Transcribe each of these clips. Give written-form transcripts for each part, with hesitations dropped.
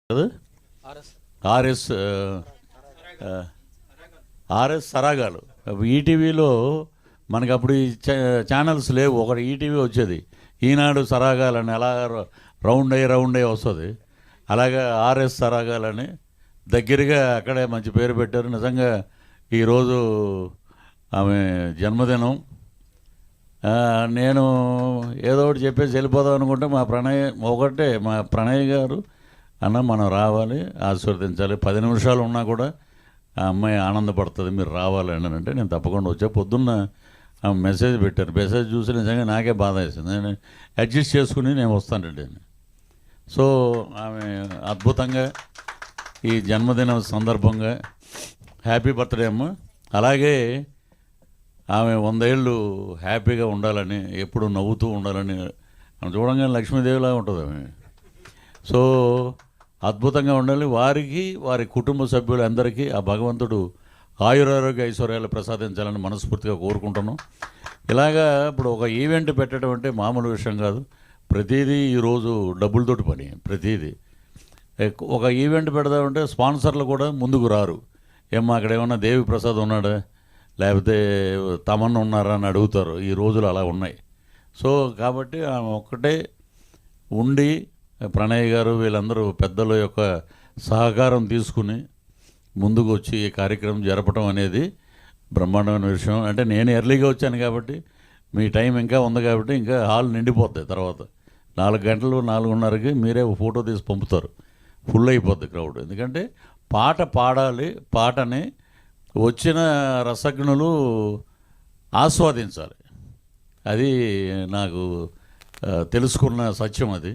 RS RS సరాగాలు ఈటీవీలో మనకి అప్పుడు ఈ ఛానల్స్ లేవు. ఒకటి ఈటీవీ వచ్చేది, ఈనాడు సరాగాలని అలా రౌండ్ అయ్యి వస్తుంది. అలాగే ఆర్ఎస్ సరాగాలని దగ్గరగా అక్కడే మంచి పేరు పెట్టారు. నిజంగా ఈరోజు ఆమె జన్మదినం. నేను ఏదో ఒకటి చెప్పేసి వెళ్ళిపోదాం అనుకుంటే మా ప్రణయ్ గారు అన్న మనం రావాలి, ఆశీర్వదించాలి, 10 నిమిషాలు ఉన్నా కూడా ఆ అమ్మాయి ఆనందపడుతుంది, మీరు రావాలి అని అంటే నేను తప్పకుండా వచ్చా. పొద్దున్న మెసేజ్ పెట్టారు. మెసేజ్ చూసి నిజంగా నాకే బాధ వేసింది. నేను అడ్జస్ట్ చేసుకుని నేను వస్తానండి. సో ఆమె అద్భుతంగా ఈ జన్మదినం సందర్భంగా హ్యాపీ బర్త్డే అమ్మ. అలాగే ఆమె 100 ఏళ్ళు హ్యాపీగా ఉండాలని, ఎప్పుడు నవ్వుతూ ఉండాలని, చూడంగానే లక్ష్మీదేవిలా ఉంటుంది ఆమె. సో అద్భుతంగా ఉండాలి. వారికి వారి కుటుంబ సభ్యులందరికీ ఆ భగవంతుడు ఆయురారోగ్య ఐశ్వర్యాలు ప్రసాదించాలని మనస్ఫూర్తిగా కోరుకుంటున్నాం. ఇలాగా ఇప్పుడు ఒక ఈవెంట్ పెట్టడం అంటే మామూలు విషయం కాదు. ప్రతిదీ ఈరోజు డబ్బులతోటి పని. ప్రతిదీ ఒక ఈవెంట్ పెడదామంటే స్పాన్సర్లు కూడా ముందుకు రారు. ఏమో అక్కడ ఏమన్నా దేవి ప్రసాద్ ఉన్నాడా, లేకపోతే తమన్నా ఉన్నారా అని అడుగుతారు. ఈ రోజులు అలా ఉన్నాయి. సో కాబట్టి ఆమె ఒక్కటే ఉండి ప్రణయ్ గారు వీళ్ళందరూ పెద్దల యొక్క సహకారం తీసుకుని ముందుకు వచ్చి ఈ కార్యక్రమం జరపడం అనేది బ్రహ్మాండమైన విషయం. అంటే నేను ఎర్లీగా వచ్చాను కాబట్టి మీ టైం ఇంకా ఉంది కాబట్టి ఇంకా హాల్ నిండిపోతాయి. తర్వాత 4 గంటలు 4:30కి మీరే ఫోటో తీసి పంపుతారు, ఫుల్ అయిపోద్ది క్రౌడ్. ఎందుకంటే పాట పాడాలి, పాటని వచ్చిన రసజ్ఞులు ఆస్వాదించాలి. అది నాకు తెలుసుకున్న సత్యం. అది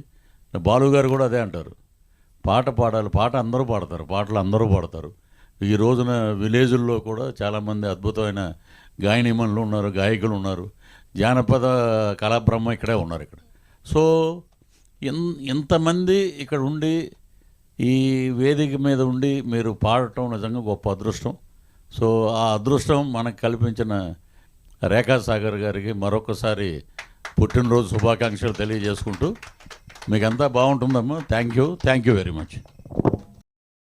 బాలుగారు కూడా అదే అంటారు, పాట పాడాలి, పాట అందరూ పాడతారు, పాటలు అందరూ పాడతారు. ఈ రోజున విలేజుల్లో కూడా చాలామంది అద్భుతమైన గాయనిమణులు ఉన్నారు, గాయకులు ఉన్నారు, జానపద కళాబ్రహ్మ ఇక్కడే ఉన్నారు ఇక్కడ. సో ఇంతమంది ఇక్కడ ఉండి ఈ వేదిక మీద ఉండి మీరు పాడటం నిజంగా గొప్ప అదృష్టం. సో ఆ అదృష్టం మనకు కల్పించిన రేఖా సాగర్ గారికి మరొకసారి పుట్టినరోజు శుభాకాంక్షలు తెలియజేసుకుంటూ, మీకంతా బాగుంటుందమ్మా. Thank you very much.